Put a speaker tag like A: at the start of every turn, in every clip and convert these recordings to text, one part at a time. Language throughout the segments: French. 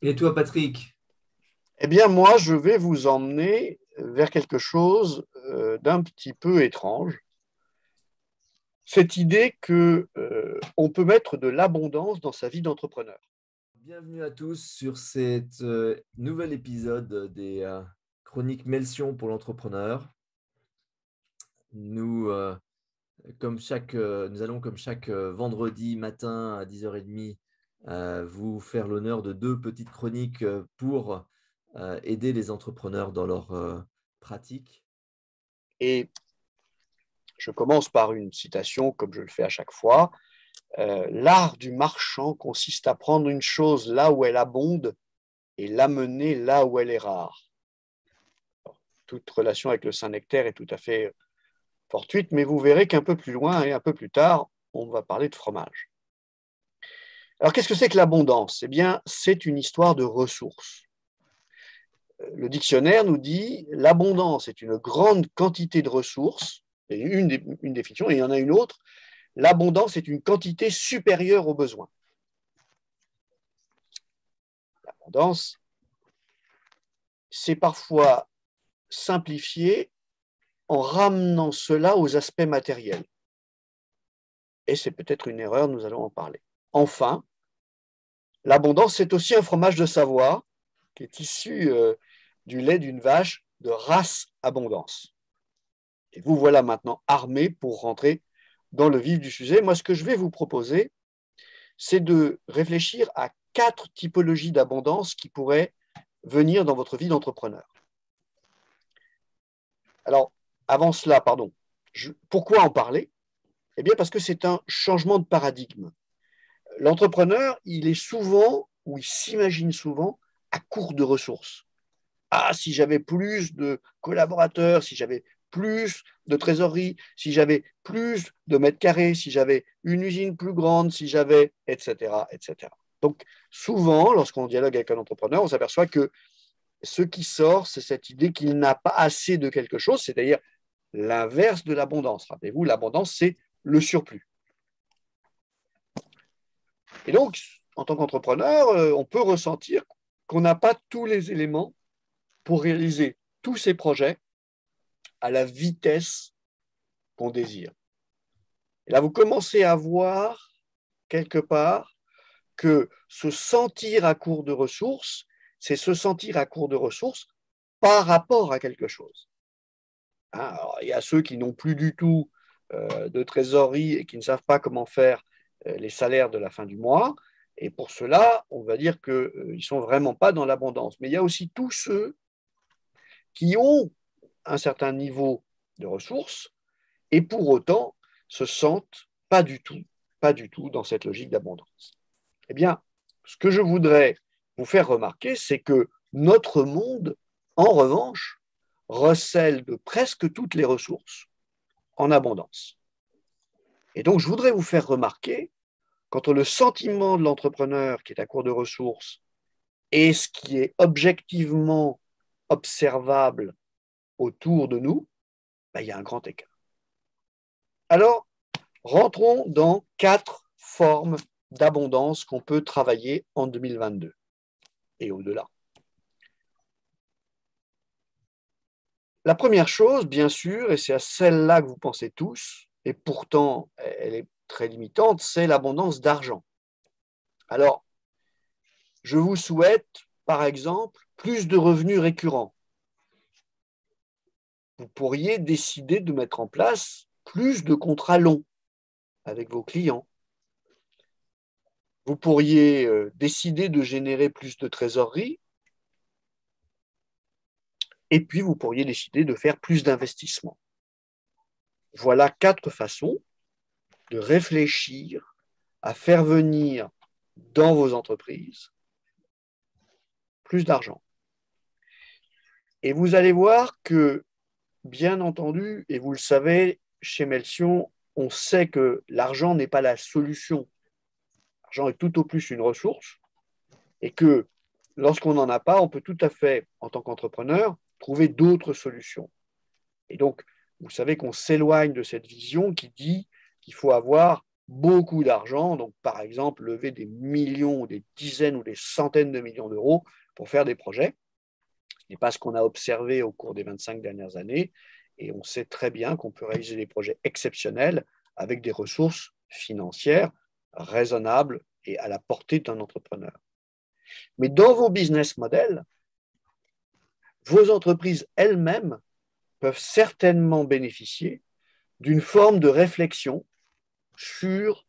A: Et toi, Patrick?
B: Eh bien, moi, je vais vous emmener vers quelque chose d'un petit peu étrange. Cette idée que on peut mettre de l'abondance dans sa vie d'entrepreneur.
A: Bienvenue à tous sur cet nouvel épisode des chroniques Melsion pour l'entrepreneur. Nous, nous allons, comme chaque vendredi matin à 10h30, vous faire l'honneur de deux petites chroniques pour aider les entrepreneurs dans leur pratique.
B: Et je commence par une citation, comme je le fais à chaque fois. L'art du marchand consiste à prendre une chose là où elle abonde et l'amener là où elle est rare. Toute relation avec le Saint-Nectaire est tout à fait fortuite, mais vous verrez qu'un peu plus loin et un peu plus tard, on va parler de fromage. Alors, qu'est-ce que c'est que l'abondance? Eh bien, c'est une histoire de ressources. Le dictionnaire nous dit l'abondance est une grande quantité de ressources, et une définition, et il y en a une autre, l'abondance est une quantité supérieure aux besoins. L'abondance, c'est parfois simplifié en ramenant cela aux aspects matériels. Et c'est peut-être une erreur, nous allons en parler. Enfin, l'abondance, c'est aussi un fromage de Savoie qui est issu du lait d'une vache de race abondance. Et vous voilà maintenant armé pour rentrer dans le vif du sujet. Moi, ce que je vais vous proposer, c'est de réfléchir à 4 typologies d'abondance qui pourraient venir dans votre vie d'entrepreneur. Alors, avant cela, pardon, pourquoi en parler? Eh bien, parce que c'est un changement de paradigme. L'entrepreneur, il est souvent, ou il s'imagine souvent, à court de ressources. Ah, si j'avais plus de collaborateurs, si j'avais plus de trésorerie, si j'avais plus de mètres carrés, si j'avais une usine plus grande, si j'avais, etc., etc. Donc, souvent, lorsqu'on dialogue avec un entrepreneur, on s'aperçoit que ce qui sort, c'est cette idée qu'il n'a pas assez de quelque chose, c'est-à-dire l'inverse de l'abondance. Rappelez-vous, l'abondance, c'est le surplus. Et donc, en tant qu'entrepreneur, on peut ressentir qu'on n'a pas tous les éléments pour réaliser tous ces projets à la vitesse qu'on désire. Et là, vous commencez à voir quelque part que se sentir à court de ressources, c'est se sentir à court de ressources par rapport à quelque chose. Hein, alors, il y a ceux qui n'ont plus du tout de trésorerie et qui ne savent pas comment faire les salaires de la fin du mois. Et pour cela, on va dire qu'ils ne sont vraiment pas dans l'abondance. Mais il y a aussi tous ceux qui ont un certain niveau de ressources et pour autant se sentent pas du tout dans cette logique d'abondance. Eh bien, ce que je voudrais vous faire remarquer, c'est que notre monde, en revanche, recèle de presque toutes les ressources en abondance. Et donc, je voudrais vous faire remarquer qu'entre le sentiment de l'entrepreneur qui est à court de ressources et ce qui est objectivement observable autour de nous, ben, il y a un grand écart. Alors, rentrons dans 4 formes d'abondance qu'on peut travailler en 2022 et au-delà. La première chose, bien sûr, et c'est à celle-là que vous pensez tous, et pourtant elle est très limitante, c'est l'abondance d'argent. Alors, je vous souhaite, par exemple, plus de revenus récurrents. Vous pourriez décider de mettre en place plus de contrats longs avec vos clients. Vous pourriez décider de générer plus de trésorerie et puis vous pourriez décider de faire plus d'investissements. Voilà 4 façons de réfléchir à faire venir dans vos entreprises plus d'argent. Et vous allez voir que, bien entendu, et vous le savez, chez Melsion, on sait que l'argent n'est pas la solution. L'argent est tout au plus une ressource et que lorsqu'on n'en a pas, on peut tout à fait, en tant qu'entrepreneur, trouver d'autres solutions. Et donc, vous savez qu'on s'éloigne de cette vision qui dit qu'il faut avoir beaucoup d'argent, donc par exemple lever des millions, des dizaines ou des centaines de millions d'euros pour faire des projets. Ce n'est pas ce qu'on a observé au cours des 25 dernières années, et on sait très bien qu'on peut réaliser des projets exceptionnels avec des ressources financières raisonnables et à la portée d'un entrepreneur. Mais dans vos business models, vos entreprises elles-mêmes peuvent certainement bénéficier d'une forme de réflexion sur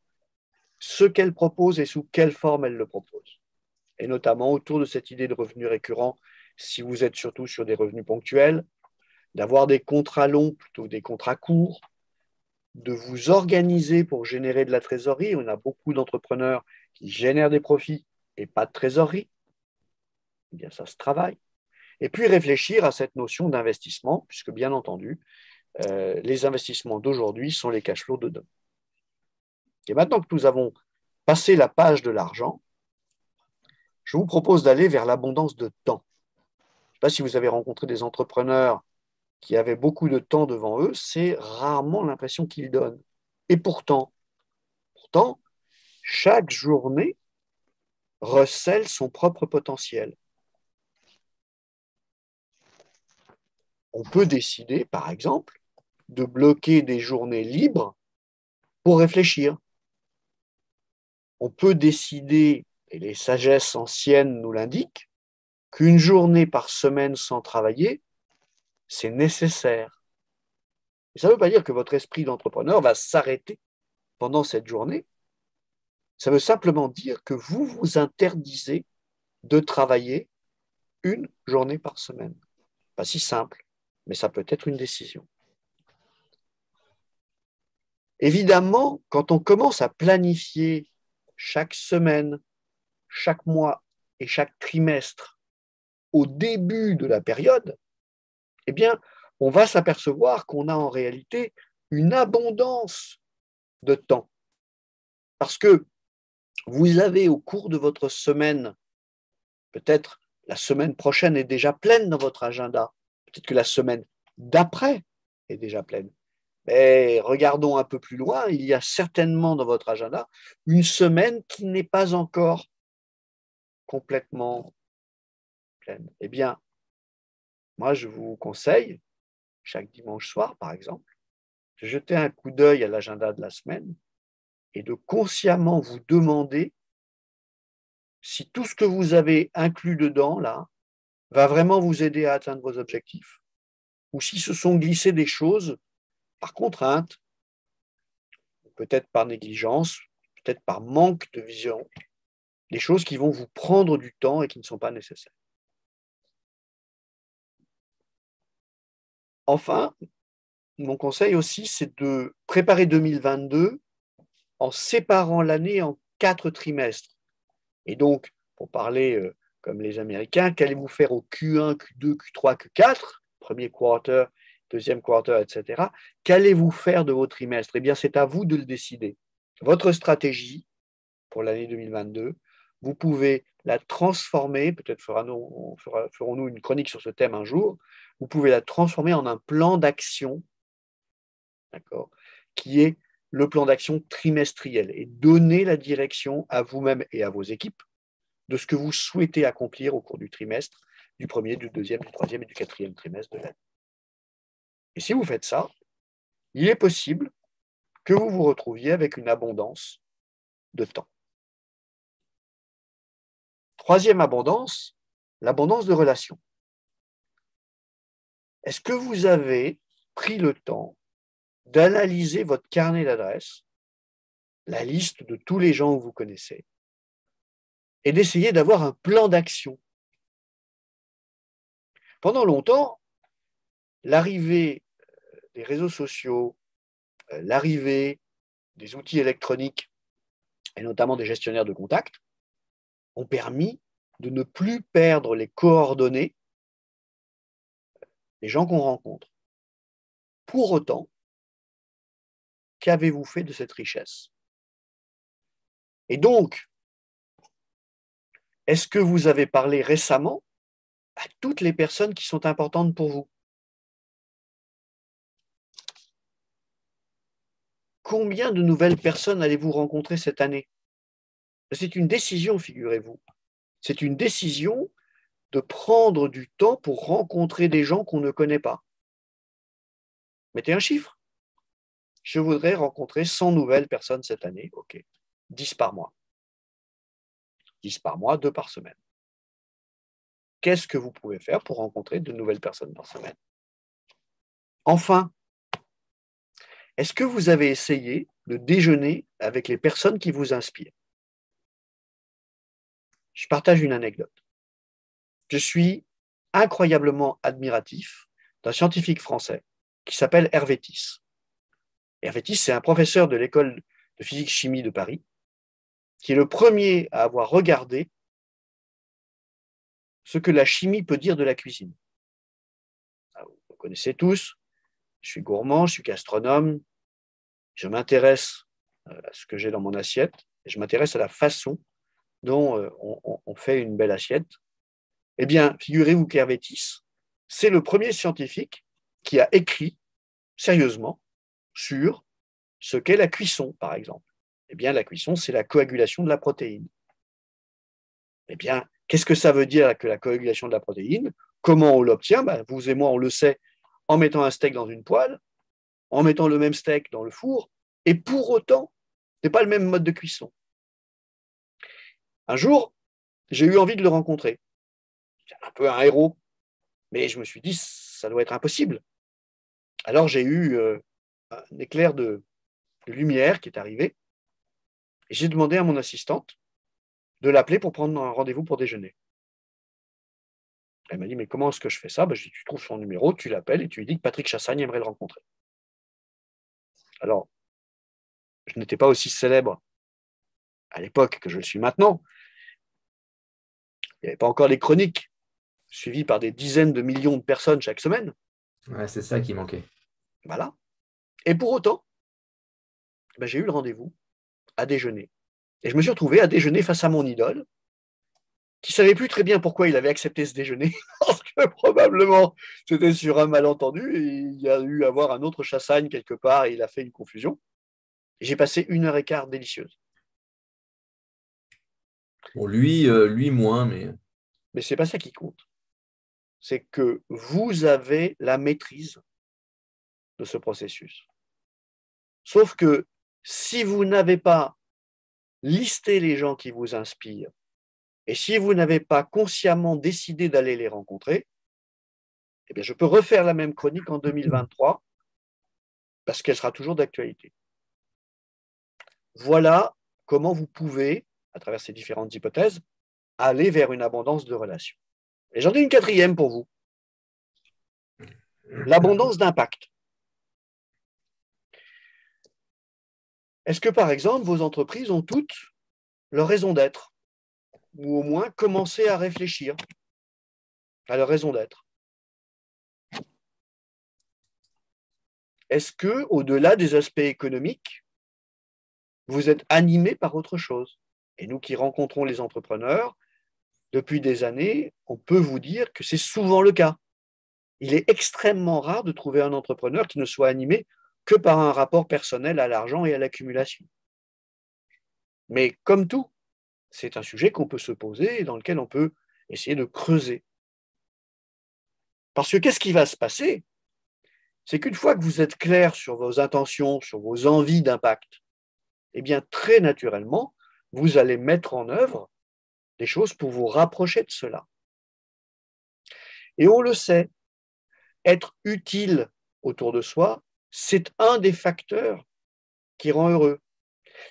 B: ce qu'elles proposent et sous quelle forme elles le proposent. Et notamment autour de cette idée de revenus récurrents, si vous êtes surtout sur des revenus ponctuels, d'avoir des contrats longs plutôt que des contrats courts, de vous organiser pour générer de la trésorerie. On a beaucoup d'entrepreneurs qui génèrent des profits et pas de trésorerie. Eh bien, ça se travaille. Et puis réfléchir à cette notion d'investissement, puisque bien entendu, les investissements d'aujourd'hui sont les cash flows de demain. Et maintenant que nous avons passé la page de l'argent, je vous propose d'aller vers l'abondance de temps. Je ne sais pas si vous avez rencontré des entrepreneurs qui avaient beaucoup de temps devant eux, c'est rarement l'impression qu'ils donnent. Et pourtant, chaque journée recèle son propre potentiel. On peut décider, par exemple, de bloquer des journées libres pour réfléchir. On peut décider, et les sagesses anciennes nous l'indiquent, qu'une journée par semaine sans travailler, c'est nécessaire. Et ça ne veut pas dire que votre esprit d'entrepreneur va s'arrêter pendant cette journée. Ça veut simplement dire que vous vous interdisez de travailler une journée par semaine. Pas si simple, mais ça peut être une décision. Évidemment, quand on commence à planifier chaque semaine, chaque mois et chaque trimestre au début de la période, eh bien, on va s'apercevoir qu'on a en réalité une abondance de temps. Parce que vous avez au cours de votre semaine, peut-être la semaine prochaine est déjà pleine dans votre agenda, peut-être que la semaine d'après est déjà pleine. Mais regardons un peu plus loin, il y a certainement dans votre agenda une semaine qui n'est pas encore complètement pleine. Eh bien, moi, je vous conseille, chaque dimanche soir, par exemple, de jeter un coup d'œil à l'agenda de la semaine et de consciemment vous demander si tout ce que vous avez inclus dedans, là, va vraiment vous aider à atteindre vos objectifs, ou si se sont glissées des choses par contrainte, peut-être par négligence, peut-être par manque de vision, des choses qui vont vous prendre du temps et qui ne sont pas nécessaires. Enfin, mon conseil aussi, c'est de préparer 2022 en séparant l'année en 4 trimestres. Et donc, pour parler comme les Américains, qu'allez-vous faire au Q1, Q2, Q3, Q4, premier quarter, deuxième quarter, etc. Qu'allez-vous faire de vos trimestres? Eh bien, c'est à vous de le décider. Votre stratégie pour l'année 2022, vous pouvez la transformer, peut-être ferons-nous une chronique sur ce thème un jour, vous pouvez la transformer en un plan d'action, d'accord, qui est le plan d'action trimestriel et donner la direction à vous-même et à vos équipes de ce que vous souhaitez accomplir au cours du trimestre, du premier, du deuxième, du troisième et du quatrième trimestre de l'année. Et si vous faites ça, il est possible que vous vous retrouviez avec une abondance de temps. Troisième abondance, l'abondance de relations. Est-ce que vous avez pris le temps d'analyser votre carnet d'adresses, la liste de tous les gens que vous connaissez, et d'essayer d'avoir un plan d'action? Pendant longtemps, l'arrivée des réseaux sociaux, l'arrivée des outils électroniques, et notamment des gestionnaires de contacts, ont permis de ne plus perdre les coordonnées des gens qu'on rencontre. Pour autant, qu'avez-vous fait de cette richesse? Et donc, est-ce que vous avez parlé récemment à toutes les personnes qui sont importantes pour vous? combien de nouvelles personnes allez-vous rencontrer cette année? C'est une décision, figurez-vous. C'est une décision de prendre du temps pour rencontrer des gens qu'on ne connaît pas. Mettez un chiffre. Je voudrais rencontrer 100 nouvelles personnes cette année. OK. 10 par mois. 10 par mois, 2 par semaine. Qu'est-ce que vous pouvez faire pour rencontrer de nouvelles personnes par semaine? Enfin, est-ce que vous avez essayé de déjeuner avec les personnes qui vous inspirent? Je partage une anecdote. Je suis incroyablement admiratif d'un scientifique français qui s'appelle Hervé Tisse. Hervé Tisse, c'est un professeur de l'école de physique-chimie de Paris, qui est le premier à avoir regardé ce que la chimie peut dire de la cuisine. Vous connaissez tous, je suis gourmand, je suis gastronome, je m'intéresse à ce que j'ai dans mon assiette, et je m'intéresse à la façon dont on fait une belle assiette. Eh bien, figurez-vous qu'Hervé Tisse, c'est le premier scientifique qui a écrit sérieusement sur ce qu'est la cuisson, par exemple. Eh bien, la cuisson, c'est la coagulation de la protéine. Eh bien, qu'est-ce que ça veut dire que la coagulation de la protéine? Comment on l'obtient? Vous et moi, on le sait en mettant un steak dans une poêle, en mettant le même steak dans le four, et pour autant, ce n'est pas le même mode de cuisson. Un jour, j'ai eu envie de le rencontrer. C'est un peu un héros, mais je me suis dit, ça doit être impossible. Alors j'ai eu un éclair de lumière qui est arrivé, et j'ai demandé à mon assistante de l'appeler pour prendre un rendez-vous pour déjeuner. Elle m'a dit, mais comment est-ce que je fais ça? Je dis, tu trouves son numéro, tu l'appelles et tu lui dis que Patrick Chassagne aimerait le rencontrer. Alors, je n'étais pas aussi célèbre à l'époque que je le suis maintenant. Il n'y avait pas encore les chroniques suivies par des dizaines de millions de personnes chaque semaine.
A: Ouais, c'est ça qui manquait.
B: Voilà. Et pour autant, j'ai eu le rendez-vous à déjeuner. Et je me suis retrouvé à déjeuner face à mon idole, qui ne savait plus très bien pourquoi il avait accepté ce déjeuner, parce que probablement c'était sur un malentendu, et il y a eu à voir un autre Chassagne quelque part, et il a fait une confusion. J'ai passé 1 heure et quart délicieuse.
A: Bon, lui moins, mais
B: Mais ce n'est pas ça qui compte. C'est que vous avez la maîtrise de ce processus. Sauf que si vous n'avez pas listé les gens qui vous inspirent, et si vous n'avez pas consciemment décidé d'aller les rencontrer, eh bien, je peux refaire la même chronique en 2023 parce qu'elle sera toujours d'actualité. Voilà comment vous pouvez, à travers ces différentes hypothèses, aller vers une abondance de relations. Et j'en ai une quatrième pour vous. L'abondance d'impact. Est-ce que, par exemple, vos entreprises ont toutes leur raison d'être, ou au moins commencé à réfléchir à leur raison d'être? Est-ce que, au-delà des aspects économiques, vous êtes animé par autre chose? Et nous qui rencontrons les entrepreneurs depuis des années, on peut vous dire que c'est souvent le cas. Il est extrêmement rare de trouver un entrepreneur qui ne soit animé que par un rapport personnel à l'argent et à l'accumulation. Mais comme tout, c'est un sujet qu'on peut se poser et dans lequel on peut essayer de creuser. Parce que qu'est-ce qui va se passer? C'est qu'une fois que vous êtes clair sur vos intentions, sur vos envies d'impact, eh bien, très naturellement, vous allez mettre en œuvre des choses pour vous rapprocher de cela. Et on le sait, être utile autour de soi, c'est un des facteurs qui rend heureux.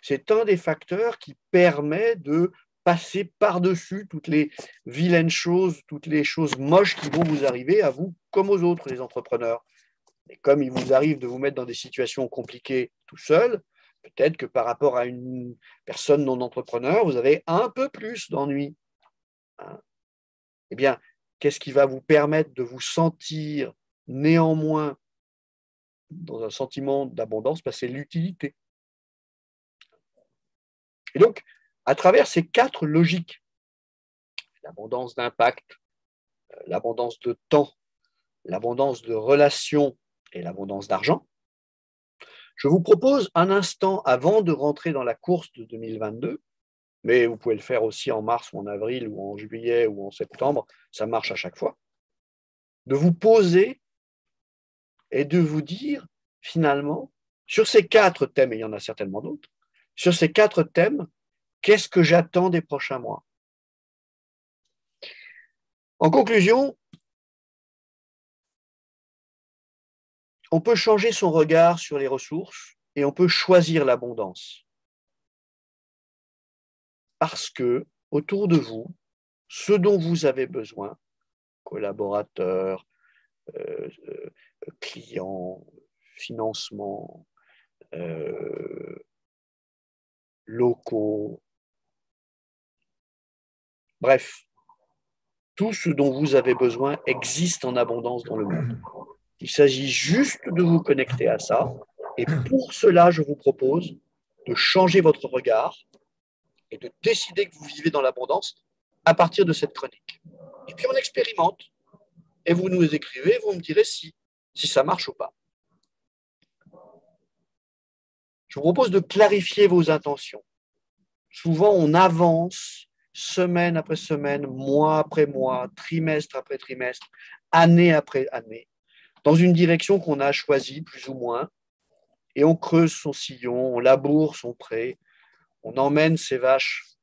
B: C'est un des facteurs qui permet de passer par-dessus toutes les vilaines choses, toutes les choses moches qui vont vous arriver à vous comme aux autres, les entrepreneurs. Et comme il vous arrive de vous mettre dans des situations compliquées tout seul, peut-être que par rapport à une personne non entrepreneur, vous avez un peu plus d'ennui. Eh bien, qu'est-ce qui va vous permettre de vous sentir néanmoins dans un sentiment d'abondance? C'est l'utilité. Et donc, à travers ces 4 logiques, l'abondance d'impact, l'abondance de temps, l'abondance de relations et l'abondance d'argent, Je vous propose un instant, avant de rentrer dans la course de 2022, mais vous pouvez le faire aussi en mars ou en avril ou en juillet ou en septembre, ça marche à chaque fois, de vous poser et de vous dire, finalement, sur ces 4 thèmes, et il y en a certainement d'autres, sur ces 4 thèmes, qu'est-ce que j'attends des prochains mois? En conclusion, on peut changer son regard sur les ressources et on peut choisir l'abondance. Parce que, autour de vous, ce dont vous avez besoin, collaborateurs, euh, clients, financement, locaux, bref, tout ce dont vous avez besoin existe en abondance dans le monde. Il s'agit juste de vous connecter à ça. Et pour cela, je vous propose de changer votre regard et de décider que vous vivez dans l'abondance à partir de cette chronique. Et puis on expérimente. Et vous nous écrivez, vous me direz si ça marche ou pas. Je vous propose de clarifier vos intentions. Souvent, on avance semaine après semaine, mois après mois, trimestre après trimestre, année après année, dans une direction qu'on a choisie plus ou moins, et on creuse son sillon, on laboure son pré, on emmène ses vaches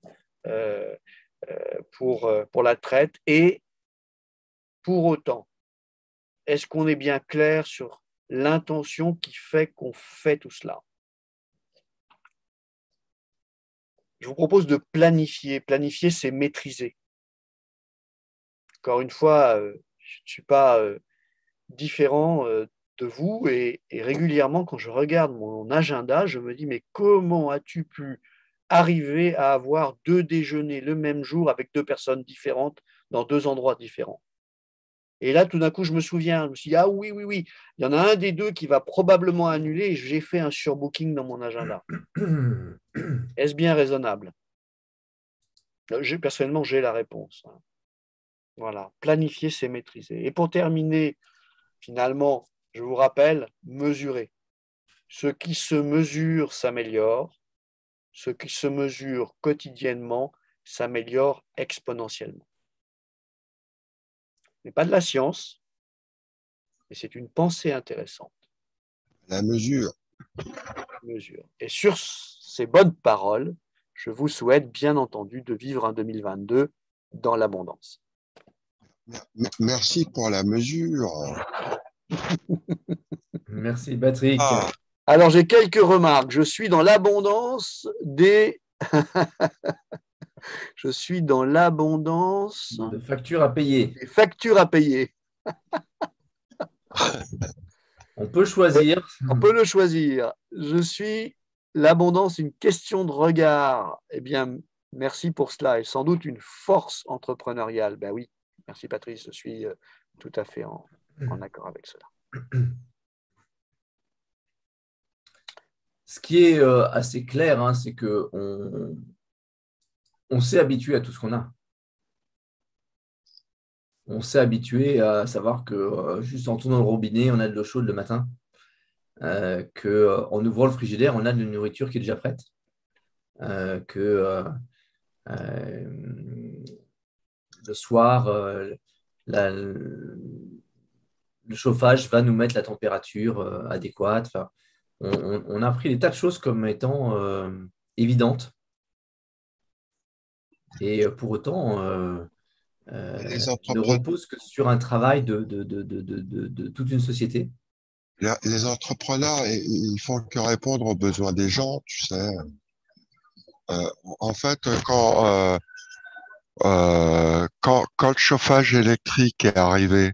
B: pour la traite, et pour autant, est-ce qu'on est bien clair sur l'intention qui fait qu'on fait tout cela? Je vous propose de planifier. Planifier, c'est maîtriser. Encore une fois, je ne suis pas différent de vous et régulièrement, quand je regarde mon agenda, je me dis, mais comment as-tu pu arriver à avoir 2 déjeuners le même jour avec 2 personnes différentes dans 2 endroits différents? Et là, tout d'un coup, je me suis dit, ah oui, oui, oui, il y en a un des 2 qui va probablement annuler et j'ai fait un surbooking dans mon agenda. Est-ce bien raisonnable? Personnellement, j'ai la réponse. Voilà, planifier, c'est maîtriser. Et pour terminer, finalement, je vous rappelle, mesurer. Ce qui se mesure s'améliore, ce qui se mesure quotidiennement s'améliore exponentiellement. Ce n'est pas de la science, mais c'est une pensée intéressante.
C: La mesure.
B: Mesure. Et sur ces bonnes paroles, je vous souhaite bien entendu de vivre un 2022 dans l'abondance.
C: Merci pour la mesure.
A: Merci, Patrick.
C: Ah,
B: Alors, j'ai quelques remarques. Je suis dans l'abondance des... Je suis dans l'abondance
A: De factures à payer.
B: des factures à payer.
A: On peut choisir.
B: On peut le choisir. Je suis l'abondance, une question de regard. Eh bien, merci pour cela. Et sans doute une force entrepreneuriale. Ben oui, merci Patrice, je suis tout à fait en accord avec cela.
A: Ce qui est assez clair, hein, c'est qu'on s'est habitué à tout ce qu'on a. On s'est habitué à savoir que juste en tournant le robinet, on a de l'eau chaude le matin, qu'en ouvrant le frigidaire, on a de la nourriture qui est déjà prête, que le soir, le chauffage va nous mettre la température adéquate. Enfin, on a pris des tas de choses comme étant évidentes. Et pour autant, ne repose que sur un travail de toute une société.
C: les entrepreneurs, ils font que répondre aux besoins des gens, tu sais. En fait, quand le chauffage électrique est arrivé,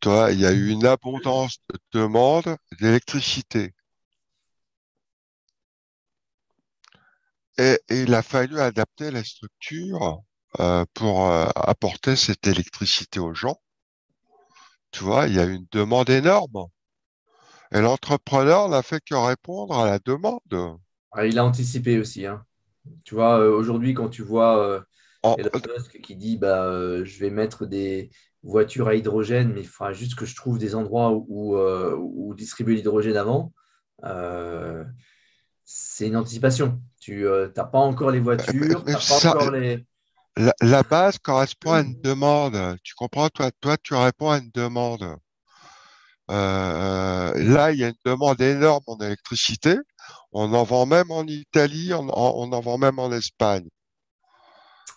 C: toi, il y a eu une abondance de demande d'électricité. Et il a fallu adapter les structures pour apporter cette électricité aux gens. Tu vois, il y a une demande énorme. Et l'entrepreneur n'a fait que répondre à la demande.
A: Ah, il a anticipé aussi, hein. Tu vois, aujourd'hui, quand tu vois
C: En-
A: Elon Musk qui dit bah, je vais mettre des voitures à hydrogène, mais il faudra juste que je trouve des endroits où distribuer l'hydrogène avant. Euh, c'est une anticipation. Tu n'as pas encore les voitures, tu
C: Mais
A: n'as pas encore les...
C: la base correspond à une demande. Tu comprends? Toi, tu réponds à une demande. Là, il y a une demande énorme en électricité. On en vend même en Italie, on en vend même en Espagne.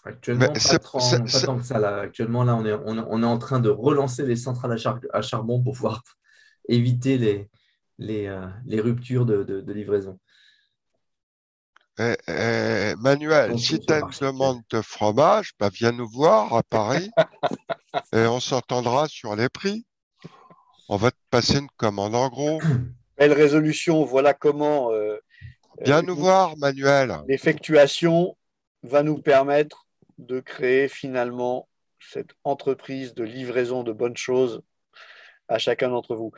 C: Mais
A: Actuellement, pas tant que ça. Là. Actuellement, là, on est en train de relancer les centrales à charbon pour pouvoir éviter les ruptures de livraison.
C: Manuel,
A: Donc,
C: si
A: sur
C: tu
A: le
C: as une
A: marché actuel.
C: demande de fromage, bah, viens nous voir à Paris et on s'entendra sur les prix. On va te passer une commande en gros.
B: Belle résolution, voilà comment
C: Viens nous voir, Manuel.
B: l'effectuation va nous permettre de créer finalement cette entreprise de livraison de bonnes choses à chacun d'entre vous.